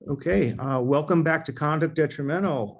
Okay, welcome back to Conduct Detrimental.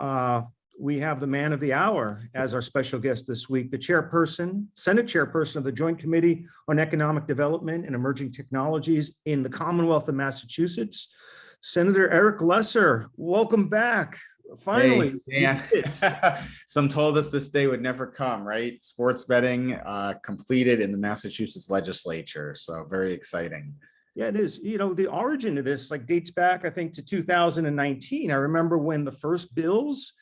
We have the man of the hour as our special guest this week, the chairperson, Senate chairperson of the Joint Committee on Economic Development and Emerging Technologies in the Commonwealth of Massachusetts, Senator Eric Lesser. Welcome back. Finally. Hey, Dan. Some told us this day would never come, right? Sports betting completed in the Massachusetts legislature. So very exciting. Yeah, it is. You know, the origin of this dates back, I think, to 2019. I remember when the first bills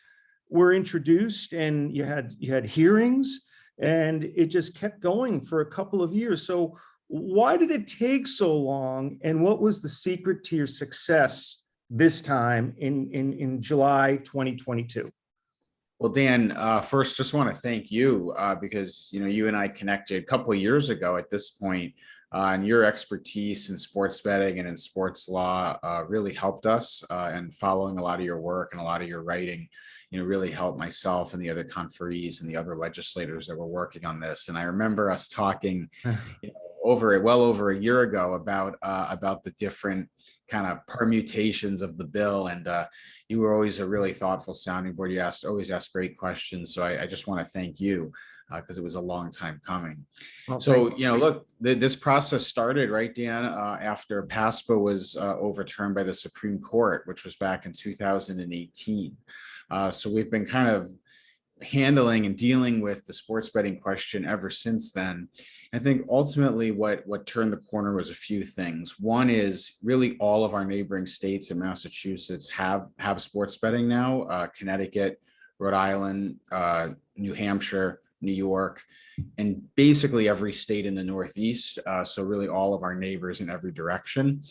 were introduced and you had hearings and it just kept going for a couple of years. So why did it take so long? And what was the secret to your success this time in July 2022? Well, Dan, first, just want to thank you because you and I connected a couple of years ago at this point, and your expertise in sports betting and in sports law really helped us. And following a lot of your work and a lot of your writing, really helped myself and the other conferees and the other legislators that were working on this. And I remember us talking, well over a year ago about the different kind of permutations of the bill, and you were always a really thoughtful sounding board. You always asked great questions, so I just want to thank you because it was a long time coming. Well, so look, this process started, right, Dan, after PASPA was overturned by the Supreme Court, which was back in 2018. So we've been kind of handling and dealing with the sports betting question ever since then. I think ultimately what turned the corner was a few things. One is really all of our neighboring states and Massachusetts have sports betting now. Connecticut, Rhode Island, New Hampshire, New York, and basically every state in the Northeast. So really all of our neighbors in every direction.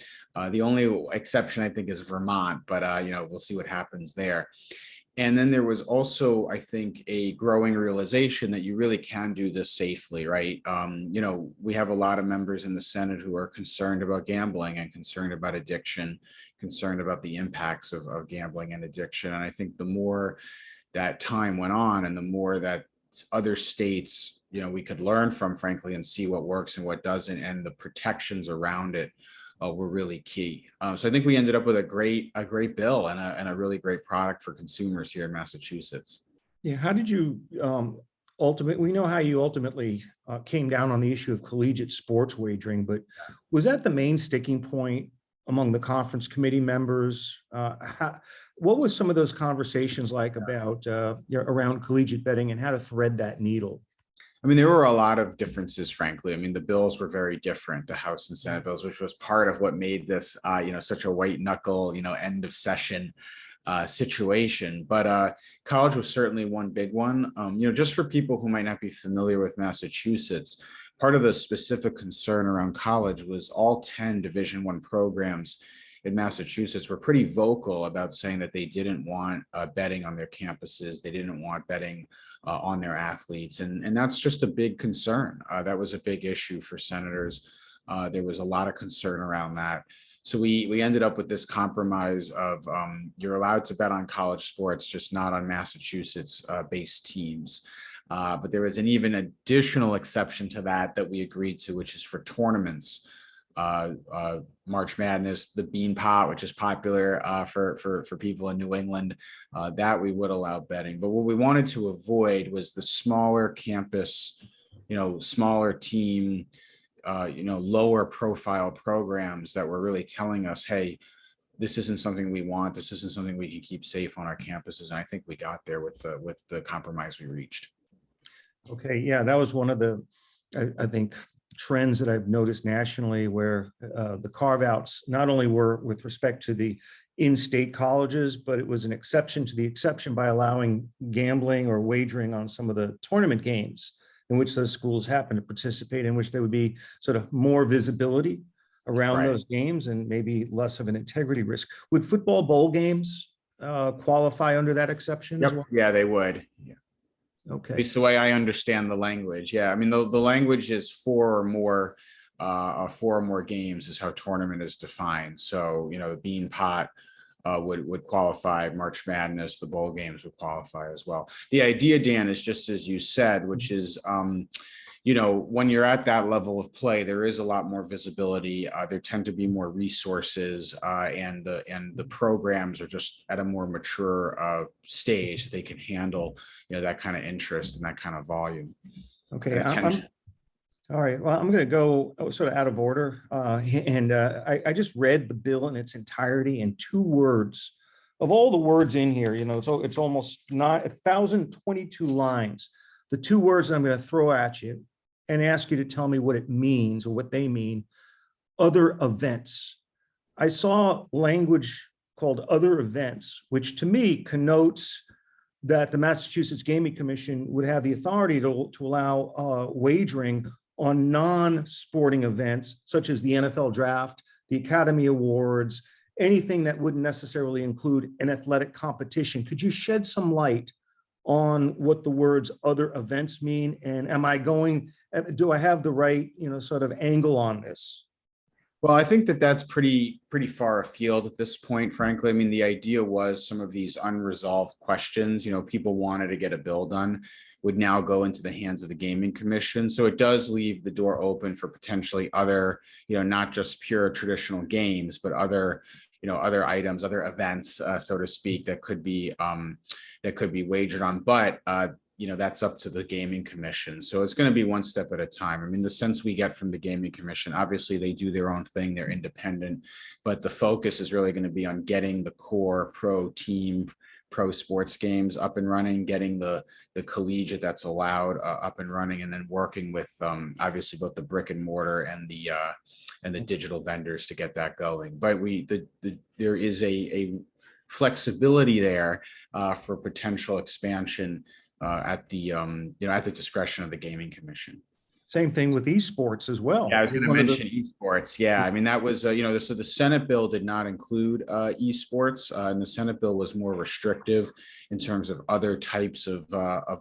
The only exception I think is Vermont, but we'll see what happens there. And then there was also, I think, a growing realization that you really can do this safely, right? We have a lot of members in the Senate who are concerned about gambling and concerned about addiction, concerned about the impacts of gambling and addiction. And I think the more that time went on and the more that other states, we could learn from, frankly, and see what works and what doesn't, and the protections around it were really key. So I think we ended up with a great bill and a really great product for consumers here in Massachusetts. Yeah, how did you we know how you ultimately came down on the issue of collegiate sports wagering, but was that the main sticking point among the conference committee members? What was some of those conversations like about around collegiate betting and how to thread that needle? I mean, there were a lot of differences, frankly. I mean, the bills were very different, the House and Senate bills, which was part of what made this, such a white knuckle, end of session situation. But college was certainly one big one. Just for people who might not be familiar with Massachusetts, part of the specific concern around college was all 10 Division I programs in Massachusetts were pretty vocal about saying that they didn't want betting on their campuses. They didn't want betting on their athletes. And that's just a big concern. That was a big issue for senators. There was a lot of concern around that. So we ended up with this compromise of you're allowed to bet on college sports, just not on Massachusetts based teams. But there was an even additional exception to that we agreed to, which is for tournaments. March Madness, the Bean Pot, which is popular for people in New England, that we would allow betting. But what we wanted to avoid was the smaller campus, smaller team, lower profile programs that were really telling us, hey, this isn't something we want. This isn't something we can keep safe on our campuses. And I think we got there with the compromise we reached. Okay, yeah, that was one of the, I think, trends that I've noticed nationally, where the carve-outs not only were with respect to the in-state colleges, but it was an exception to the exception by allowing gambling or wagering on some of the tournament games in which those schools happen to participate, in which there would be sort of more visibility around those games and maybe less of an integrity risk. Would football bowl games qualify under that exception? Yep. Yeah, they would. Yeah. Okay. At least the way I understand the language. Yeah. I mean, the language is four or more games is how tournament is defined. So, the Bean Pot would qualify. March Madness, the bowl games would qualify as well. The idea, Dan, is just as you said, which is, when you're at that level of play, there is a lot more visibility. There tend to be more resources, and the programs are just at a more mature stage. They can handle, that kind of interest and that kind of volume. Okay, all right. Well, I'm going to go sort of out of order, and I just read the bill in its entirety in 2 words. Of all the words in here, it's almost 1,022 lines. The 2 words I'm going to throw at you and ask you to tell me what it means or what they mean: other events. I saw language called other events, which to me connotes that the Massachusetts Gaming Commission would have the authority to allow wagering on non-sporting events, such as the NFL draft, the Academy Awards, anything that wouldn't necessarily include an athletic competition. Could you shed some light on what the words other events mean? And do I have the right, sort of angle on this? Well, I think that that's pretty far afield at this point, frankly. I mean, the idea was some of these unresolved questions, people wanted to get a bill done, would now go into the hands of the Gaming Commission. So it does leave the door open for potentially other, not just pure traditional games, but other, other items, other events, so to speak, that could be wagered on. But that's up to the Gaming Commission. So it's going to be one step at a time. I mean, the sense we get from the Gaming Commission, obviously they do their own thing, they're independent, but the focus is really going to be on getting the core pro sports games up and running, getting the collegiate that's allowed up and running, and then working with obviously both the brick and mortar and the digital vendors to get that going. But there is a flexibility there for potential expansion at the discretion of the Gaming Commission. Same thing with esports as well. Yeah, I was going to mention esports. Yeah, I mean, that was, so the Senate bill did not include esports, and the Senate bill was more restrictive in terms of other types of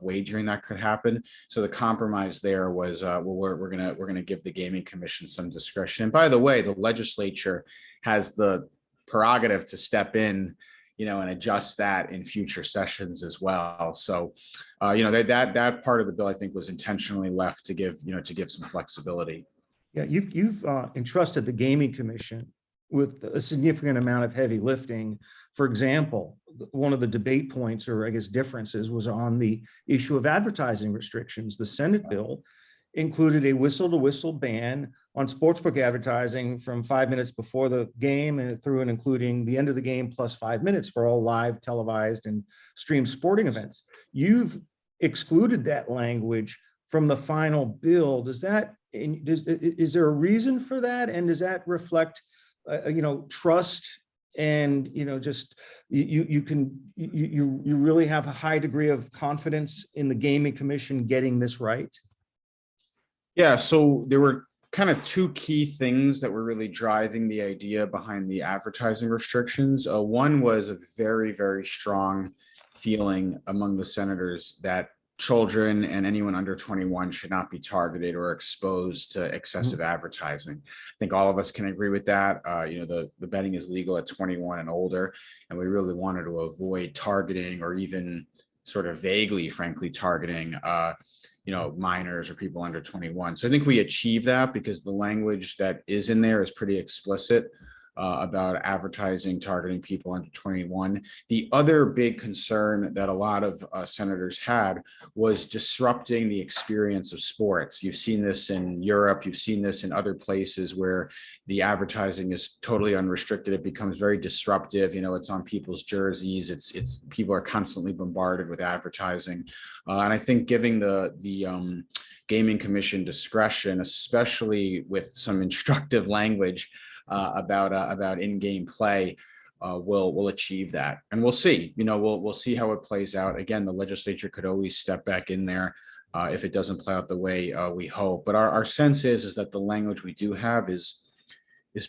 wagering that could happen. So the compromise there was, we're gonna give the Gaming Commission some discretion. And by the way, the legislature has the prerogative to step in, and adjust that in future sessions as well. So, that part of the bill, I think, was intentionally left to give some flexibility. Yeah, you've entrusted the Gaming Commission with a significant amount of heavy lifting. For example, one of the debate points, or I guess differences, was on the issue of advertising restrictions. The Senate bill included a whistle-to-whistle ban on sportsbook advertising from 5 minutes before the game and through and including the end of the game plus 5 minutes for all live, televised, and streamed sporting events. You've excluded that language from the final bill. Is there a reason for that? And does that reflect, trust and, just you really have a high degree of confidence in the Gaming Commission getting this right? Yeah, so there were kind of 2 key things that were really driving the idea behind the advertising restrictions. One was a very, very strong feeling among the senators that children and anyone under 21 should not be targeted or exposed to excessive advertising. I think all of us can agree with that. The betting is legal at 21 and older, and we really wanted to avoid targeting or even sort of vaguely, frankly, targeting minors or people under 21. So I think we achieve that because the language that is in there is pretty explicit about advertising targeting people under 21. The other big concern that a lot of senators had was disrupting the experience of sports. You've seen this in Europe, you've seen this in other places where the advertising is totally unrestricted. It becomes very disruptive. It's on people's jerseys. It's people are constantly bombarded with advertising. And I think giving the Gaming Commission discretion, especially with some instructive language about in-game play, will achieve that, and we'll see. We'll see how it plays out. Again, the legislature could always step back in there if it doesn't play out the way we hope. But our sense is that the language we do have is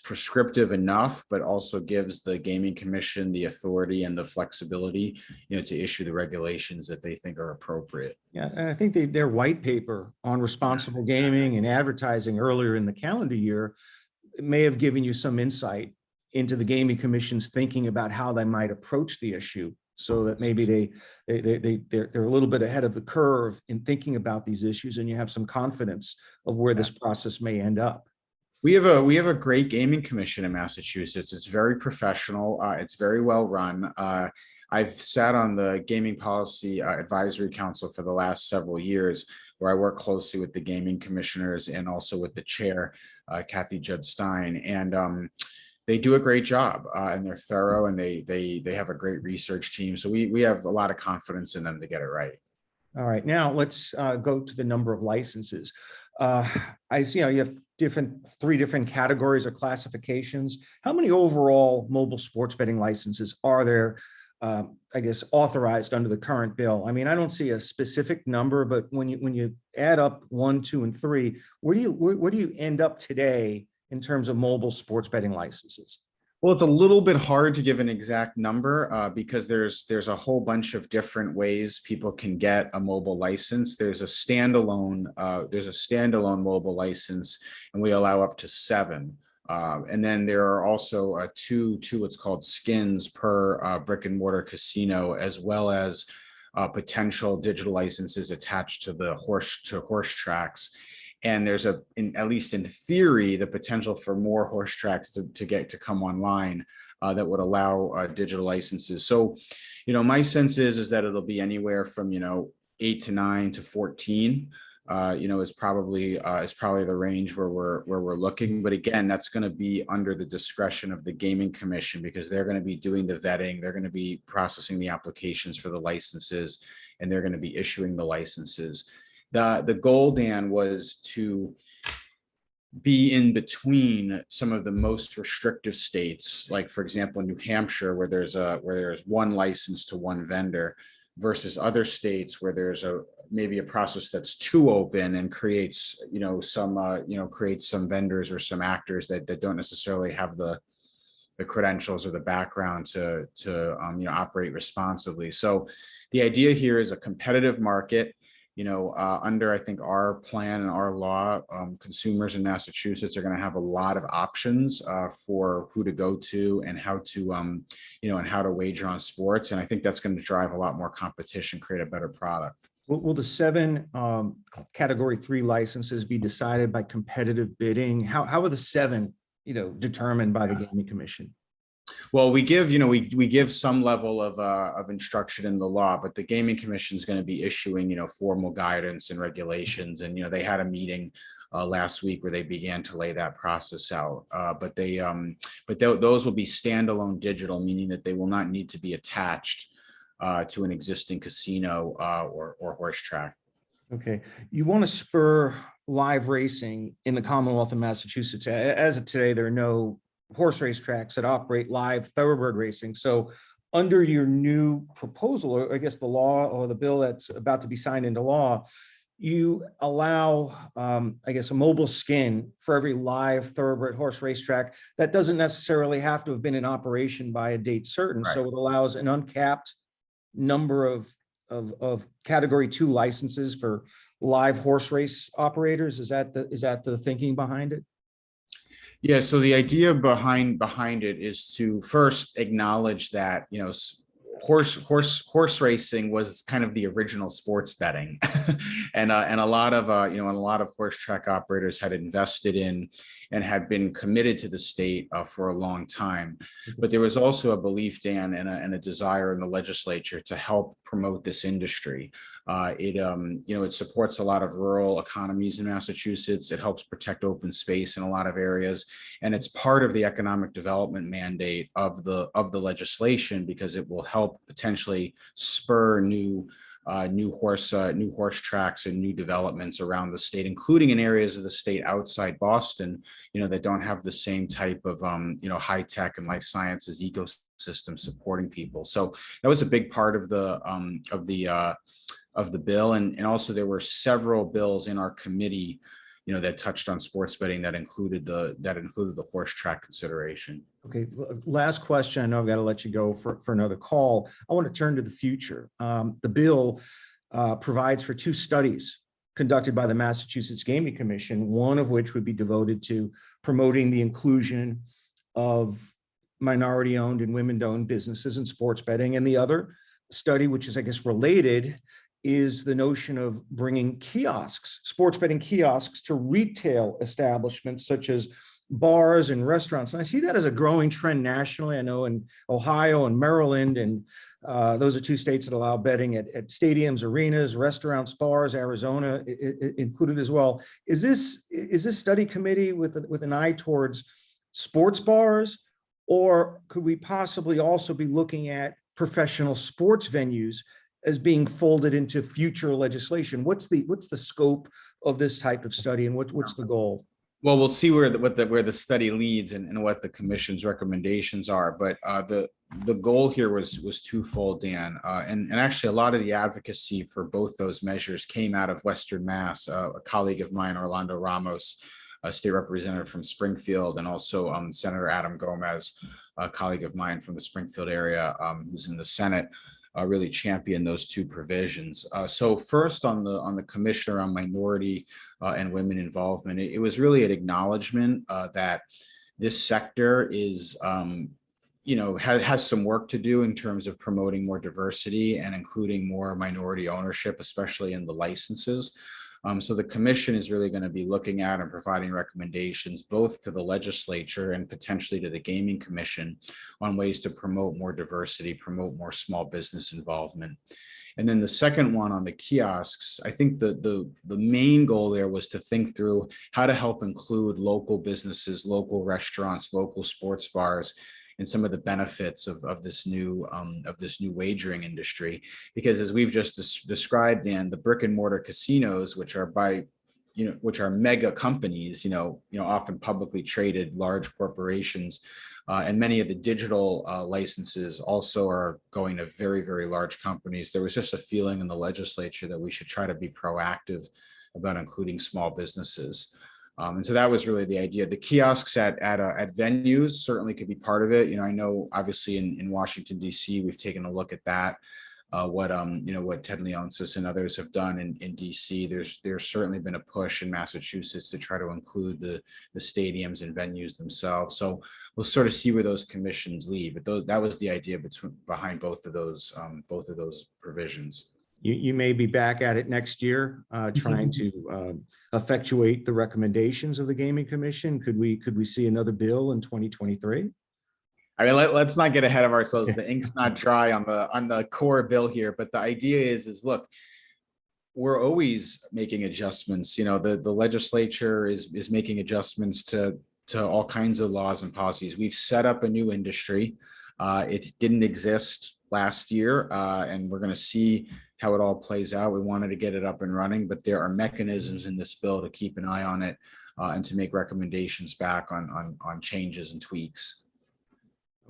prescriptive enough, but also gives the Gaming Commission the authority and the flexibility, to issue the regulations that they think are appropriate. Yeah, and I think their white paper on responsible gaming and advertising earlier in the calendar year may have given you some insight into the Gaming Commission's thinking about how they might approach the issue, so that maybe they're a little bit ahead of the curve in thinking about these issues, and you have some confidence of where this process may end up. We have a great gaming commission in Massachusetts. It's very professional. It's very well run. I've sat on the Gaming Policy Advisory Council for the last several years, where I work closely with the gaming commissioners and also with the chair, Kathy Judd Stein, and they do a great job, and they're thorough, and they have a great research team. So we have a lot of confidence in them to get it right. All right, now let's go to the number of licenses. I see, you have three different categories or classifications. How many overall mobile sports betting licenses are there, I guess, authorized under the current bill? I mean, I don't see a specific number, but when you add up 1, 2, and 3, where do you end up today in terms of mobile sports betting licenses? Well, it's a little bit hard to give an exact number because there's a whole bunch of different ways people can get a mobile license. There's a standalone mobile license, and we allow up to 7. And then there are also two what's called skins per brick and mortar casino, as well as potential digital licenses attached to the horse tracks. And there's at least in theory, the potential for more horse tracks to come online that would allow digital licenses. So, my sense is that it'll be anywhere from 8 to 9 to 14. Is probably the range where we're looking. But again, that's going to be under the discretion of the Gaming Commission, because they're going to be doing the vetting, they're going to be processing the applications for the licenses, and they're going to be issuing the licenses. The goal, Dan, was to be in between some of the most restrictive states, like, for example, New Hampshire, where there's one license to one vendor, versus other states where there's maybe a process that's too open and creates some vendors or some actors that don't necessarily have the credentials or the background to operate responsibly. So the idea here is a competitive market. Under, I think, our plan and our law, consumers in Massachusetts are going to have a lot of options for who to go to and how to wager on sports. And I think that's going to drive a lot more competition, create a better product. Will the 7 Category 3 licenses be decided by competitive bidding? How are the 7, determined by the Gaming Commission? Well, we give some level of instruction in the law, but the Gaming Commission is going to be issuing formal guidance and regulations, and they had a meeting last week where they began to lay that process out. But those will be standalone digital, meaning that they will not need to be attached to an existing casino or horse track. Okay, you want to spur live racing in the Commonwealth of Massachusetts. As of today, there are no horse race tracks that operate live thoroughbred racing. So under your new proposal, or I guess the law or the bill that's about to be signed into law, you allow, I guess, a mobile skin for every live thoroughbred horse racetrack. That doesn't necessarily have to have been in operation by a date certain. Right. So it allows an uncapped number of Category 2 licenses for live horse race operators. Is that the thinking behind it? Yeah, so the idea behind it is to first acknowledge that horse racing was kind of the original sports betting, and a lot of horse track operators had invested in and had been committed to the state for a long time. But there was also a belief, Dan, and a desire in the legislature to help promote this industry. It supports a lot of rural economies in Massachusetts. It helps protect open space in a lot of areas, and it's part of the economic development mandate of the legislation, because it will help potentially spur new horse tracks and new developments around the state, including in areas of the state outside Boston, that don't have the same type of high tech and life sciences ecosystem supporting people. So that was a big part of the bill, and also there were several bills in our committee, that touched on sports betting that included the horse track consideration. Okay, last question. I know I've got to let you go for another call. I want to turn to the future. The bill provides for 2 studies conducted by the Massachusetts Gaming Commission, one of which would be devoted to promoting the inclusion of minority-owned and women-owned businesses in sports betting. And the other study, which is, I guess, related, is the notion of bringing kiosks, sports betting kiosks, to retail establishments such as bars and restaurants. And I see that as a growing trend nationally. I know in Ohio and Maryland, and those are two states that allow betting at stadiums, arenas, restaurants, bars. Arizona included as well. Is this study committee with an eye towards sports bars, or could we possibly also be looking at professional sports venues as being folded into future legislation? What's the scope of this type of study, and what's the goal? Well, we'll see where the study leads and what the commission's recommendations are. But the goal here was twofold, Dan. And actually, a lot of the advocacy for both those measures came out of Western Mass. A colleague of mine, Orlando Ramos, a state representative from Springfield, and also Senator Adam Gomez, a colleague of mine from the Springfield area, who's in the Senate, really championed those two provisions. So first, on the commissioner on minority and women involvement, it was really an acknowledgement that this sector is, has some work to do in terms of promoting more diversity and including more minority ownership, especially in the licenses. So the commission is really going to be looking at and providing recommendations both to the legislature and potentially to the gaming commission on ways to promote more diversity, promote more small business involvement. And then the second one on the kiosks, I think the main goal there was to think through how to help include local businesses, local restaurants, local sports bars, and some of the benefits of this new wagering industry. Because as we've just described, Dan, the brick and mortar casinos, which are mega companies, often publicly traded large corporations, and many of the digital licenses also are going to very, very large companies. There was just a feeling in the legislature that we should try to be proactive about including small businesses. And so that was really the idea. The kiosks at venues certainly could be part of it. I know obviously in Washington, D.C., we've taken a look at that. What Ted Leonsis and others have done in D.C. There's certainly been a push in Massachusetts to try to include the stadiums and venues themselves. So we'll sort of see where those commissions lead. But that was the idea behind both of those provisions. You may be back at it next year, trying to effectuate the recommendations of the Gaming Commission. Could we see another bill in 2023? I mean, let's not get ahead of ourselves. The ink's not dry on the core bill here, but the idea is look, we're always making adjustments. The legislature is making adjustments to all kinds of laws and policies. We've set up a new industry. It didn't exist last year, and we're going to see how it all plays out. We wanted to get it up and running, but there are mechanisms in this bill to keep an eye on it and to make recommendations back on changes and tweaks.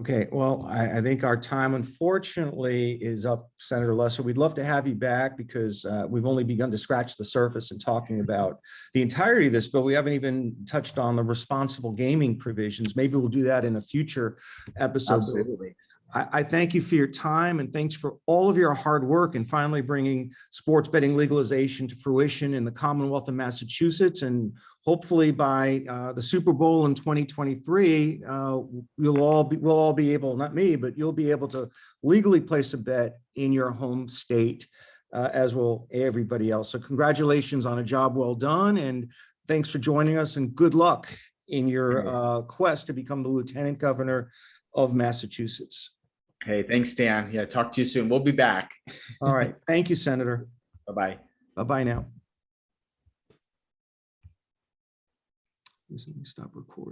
Okay, well, I think our time, unfortunately, is up, Senator Lesser. We'd love to have you back because we've only begun to scratch the surface in talking about the entirety of this bill. We haven't even touched on the responsible gaming provisions. Maybe we'll do that in a future episode. Absolutely. I thank you for your time, and thanks for all of your hard work in finally bringing sports betting legalization to fruition in the Commonwealth of Massachusetts. And hopefully by the Super Bowl in 2023, we'll all be able, not me, but you'll be able to legally place a bet in your home state, as will everybody else. So congratulations on a job well done, and thanks for joining us, and good luck in your quest to become the Lieutenant Governor of Massachusetts. Hey, thanks, Dan. Yeah, talk to you soon. We'll be back. All right. Thank you, Senator. Bye-bye. Bye-bye now. Stop recording.